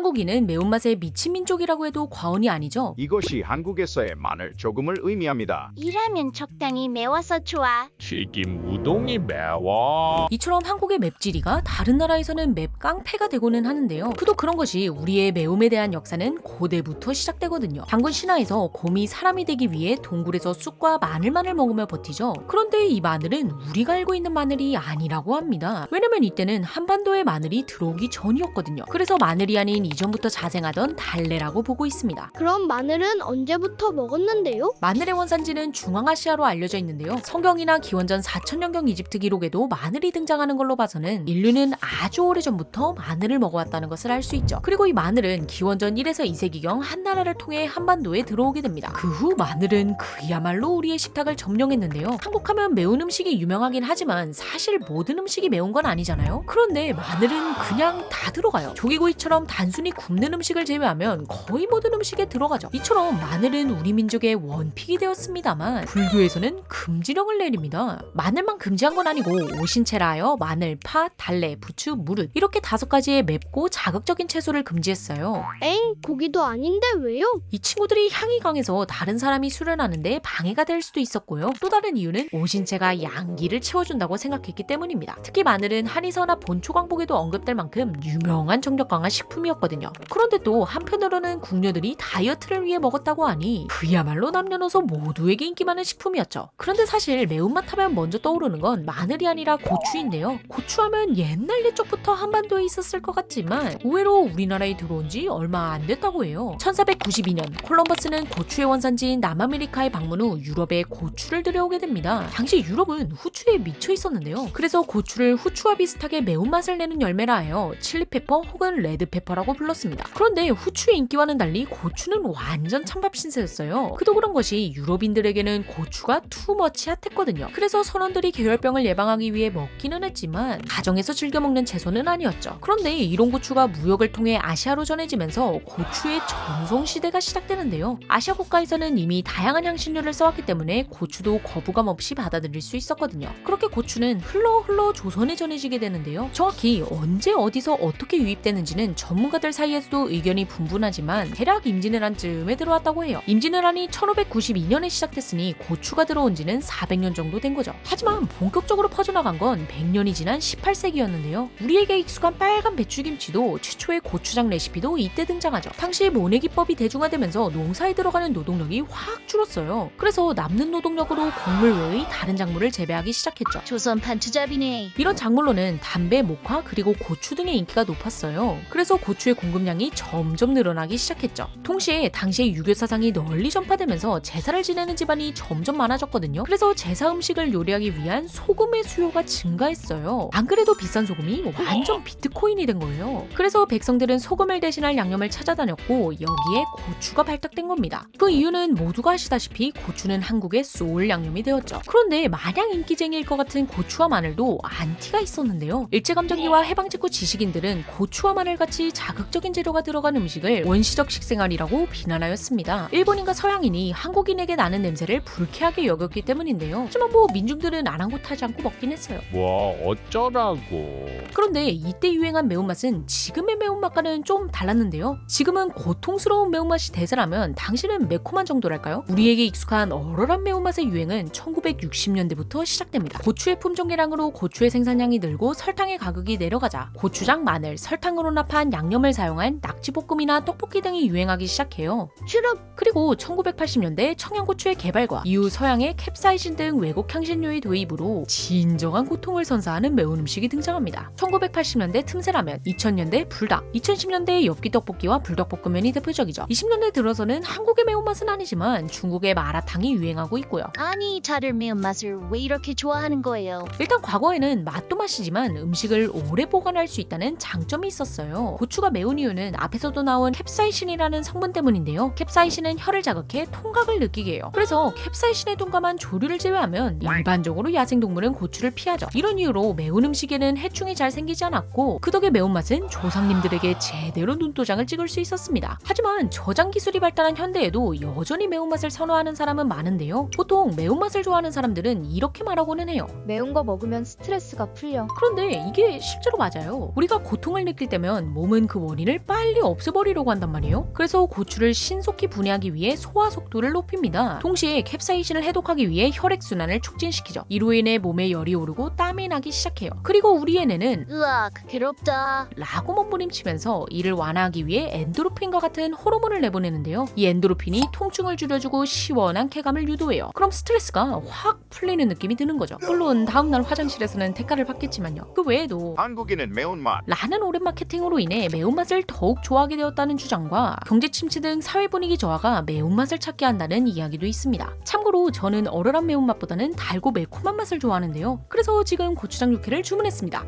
한국인은 매운맛에 미친 민족이라고 해도 과언이 아니죠. 이것이 한국에서의 마늘 조금을 의미합니다. 이라면 적당히 매워서 좋아. 튀김 우동이 매워. 이처럼 한국의 맵찔이가 다른 나라에서는 맵 깡패가 되고는 하는데요. 그도 그런 것이 우리의 매움에 대한 역사는 고대부터 시작되거든요. 단군 신화에서 곰이 사람이 되기 위해 동굴에서 쑥과 마늘만을 먹으며 버티죠. 그런데 이 마늘은 우리가 알고 있는 마늘이 아니라고 합니다. 왜냐면 이때는 한반도에 마늘이 들어오기 전이었거든요. 그래서 마늘이 아닌 이전부터 자생하던 달래라고 보고 있습니다. 그럼 마늘은 언제부터 먹었는데요? 마늘의 원산지는 중앙아시아로 알려져 있는데요. 성경이나 기원전 4000년경 이집트 기록에도 마늘이 등장하는 걸로 봐서는 인류는 아주 오래전부터 마늘을 먹어왔다는 것을 알 수 있죠. 그리고 이 마늘은 기원전 1에서 2세기경 한나라를 통해 한반도에 들어오게 됩니다. 그 후 마늘은 그야말로 우리의 식탁을 점령했는데요. 한국하면 매운 음식이 유명하긴 하지만 사실 모든 음식이 매운 건 아니잖아요. 그런데 마늘은 그냥 다 들어가요. 조기구이처럼 단순히 굽는 음식을 제외하면 거의 모든 음식에 들어가죠. 이처럼 마늘은 우리 민족의 원픽이 되었습니다만 불교에서는 금지령을 내립니다. 마늘만 금지한 건 아니고 오신채라하여 마늘, 파, 달래, 부추, 무릇 이렇게 5가지의 맵고 자극적인 채소를 금지했어요. 엥? 고기도 아닌데 왜요? 이 친구들이 향이 강해서 다른 사람이 수련하는데 방해가 될 수도 있었고요. 또 다른 이유는 오신채가 양기를 채워준다고 생각했기 때문입니다. 특히 마늘은 한의사나 본초광복에도 언급될 만큼 유명한 정력 강한 식품이었거든요. 그런데 또 한편으로는 궁녀들이 다이어트를 위해 먹었다고 하니 그야말로 남녀노소 모두에게 인기 많은 식품이었죠. 그런데 사실 매운맛 하면 먼저 떠오르는 건 마늘이 아니라 고추인데요. 고추하면 옛날 옛적부터 한반도에 있었을 것 같지만 의외로 우리나라에 들어온 지 얼마 안 됐다고 해요. 1492년 콜럼버스는 고추의 원산지인 남아메리카에 방문 후 유럽에 고추를 들여오게 됩니다. 당시 유럽은 후추에 미쳐 있었는데요. 그래서 고추를 후추와 비슷하게 매운맛을 내는 열매라 하여 칠리페퍼 혹은 레드페퍼라고 불렀습니다. 그런데 후추의 인기와는 달리 고추는 완전 찬밥 신세였어요. 그도 그런 것이 유럽인들에게는 고추가 투머치 핫했거든요. 그래서 선원들이 계열병을 예방하기 위해 먹기는 했지만 가정에서 즐겨 먹는 채소는 아니었죠. 그런데 이런 고추가 무역을 통해 아시아로 전해지면서 고추의 전성시대가 시작되는데요. 아시아 국가에서는 이미 다양한 향신료를 써왔기 때문에 고추도 거부감 없이 받아들일 수 있었거든요. 그렇게 고추는 흘러 조선에 전해지게 되는데요. 정확히 언제 어디서 어떻게 유입되는지는 전문가들 사이에서도 의견이 분분하지만 대략 임진왜란쯤에 들어왔다고 해요. 임진왜란이 1592년에 시작됐으니 고추가 들어온 지는 400년 정도 된 거죠. 하지만 본격적으로 퍼져나간 건 100년이 지난 18세기였는데요. 우리에게 익숙한 빨간 배추김치도 최초의 고추장 레시피도 이때 등장하죠. 당시 모내기법이 대중화되면서 농사에 들어가는 노동력이 확 줄었어요. 그래서 남는 노동력으로 곡물 외의 다른 작물을 재배하기 시작했죠. 조선판 투잡이네. 이런 작물로는 담배, 목화, 그리고 고추 등의 인기가 높았어요. 그래서 고추의 공급량이 점점 늘어나기 시작했죠. 동시에 당시의 유교 사상이 널리 전파되면서 제사를 지내는 집안이 점점 많아졌거든요. 그래서 제사 음식을 요리하기 위한 소금의 수요가 증가했어요. 안 그래도 비싼 소금이 완전 비트코인이 된 거예요. 그래서 백성들은 소금을 대신할 양념을 찾아다녔고 여기에 고추가 발탁된 겁니다. 그 이유는 모두가 아시다시피 고추는 한국의 소울 양념이 되었죠. 그런데 마냥 인기쟁이일 것 같은 고추와 마늘도 안티가 있었는데요. 일제감정기와 해방 직후 지식인들은 고추와 마늘같이 자극적인 재료가 들어간 음식을 원시적 식생활이라고 비난하였습니다. 일본인과 서양인이 한국인에게 나는 냄새를 불쾌하게 여겼기 때문인데요. 하지만 민중들은 아랑곳하지 않고 먹긴 했어요. 뭐 어쩌라고. 그런데 이때 유행한 매운맛은 지금의 매운맛과는 좀 달랐는데요. 지금은 고통스러운 매운맛이 대세라면 당시는 매콤한 정도랄까요? 우리에게 익숙한 얼얼한 매운맛의 유행은 1960년대부터 시작됩니다. 고추의 품종 개량으로 고추의 생산량이 늘고 설탕의 가격이 내려가자 고추장, 마늘, 설탕으로 납한 양념을 사용한 낙지볶음이나 떡볶이 등이 유행하기 시작해요. 추럽. 그리고 1980년대 청양고추의 개발과 이후 서양의 캡사이신 등 외국 향신료의 도입으로 진정한 고통을 선사하는 매운 음식이 등장합니다. 1980년대 틈새라면, 2000년대 불닭, 2010년대 엽기떡볶이와 불닭볶음면이 대표적이죠. 20년대 들어서는 한국의 매운맛은 아니지만 중국의 마라탕이 유행하고 있고요. 아니, 다들 매운맛을 왜 이렇게 좋아하는 거예요? 일단 과거에는 맛도 맛이지만 음식을 오래 보관할 수 있다는 장점이 있었어요. 고추가 매운 이유는 앞에서도 나온 캡사이신이라는 성분 때문인데요. 캡사이신은 혀를 자극해 통각을 느끼게 해요. 그래서 캡사이신에 동감한 조류를 제외하면 일반적으로 야생동물은 고추를 피하죠. 이런 이유로 매운 음식에는 해충이 잘 생기지 않았고 그 덕에 매운맛은 조상님들에게 제대로 눈도장을 찍을 수 있었습니다. 하지만 저장 기술이 발달한 현대에도 여전히 매운맛을 선호하는 사람은 많은데요. 보통 매운맛을 좋아하는 사람들은 이렇게 말하고는 해요. 매운 거 먹으면 스트레스가 풀려. 그런데 이게 실제로 맞아요. 우리가 고통을 느낄 때면 몸은 그 원인을 빨리 없애버리려고 한단 말이에요. 그래서 고추를 신속히 분해하기 위해 소화 속도를 높입니다. 동시에 캡사이신을 해독하기 위해 혈액순환을 촉진시키죠. 이로 인해 몸에 열이 오르고 땀이 나기 시작해요. 그리고 우리 애네는 으악, 괴롭다. 라고 몸부림치면서 이를 완화하기 위해 엔도르핀과 같은 호르몬을 내보내는데요. 이 엔도르핀이 통증을 줄여주고 시원한 쾌감을 유도해요. 그럼 스트레스가 확 풀리는 느낌이 드는 거죠. 물론 다음날 화장실에서는 대가를 받겠지만요. 그 외에도 한국인은 매운맛, 라는 오랜 마케팅으로 인해 매운맛을 더욱 좋아하게 되었다는 주장과 경제 침체 등 사회 분위기 저하가 매운맛을 찾게 한다는 이야기도 있습니다. 참고로 저는 얼얼한 매운맛보다는 달고 매콤한 맛을 좋아하는데요. 그래서 지금 고추장 육회를 주문했습니다.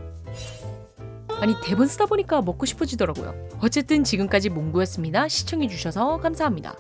아니 대본 쓰다 보니까 먹고 싶어지더라고요. 어쨌든 지금까지 몽구였습니다. 시청해주셔서 감사합니다.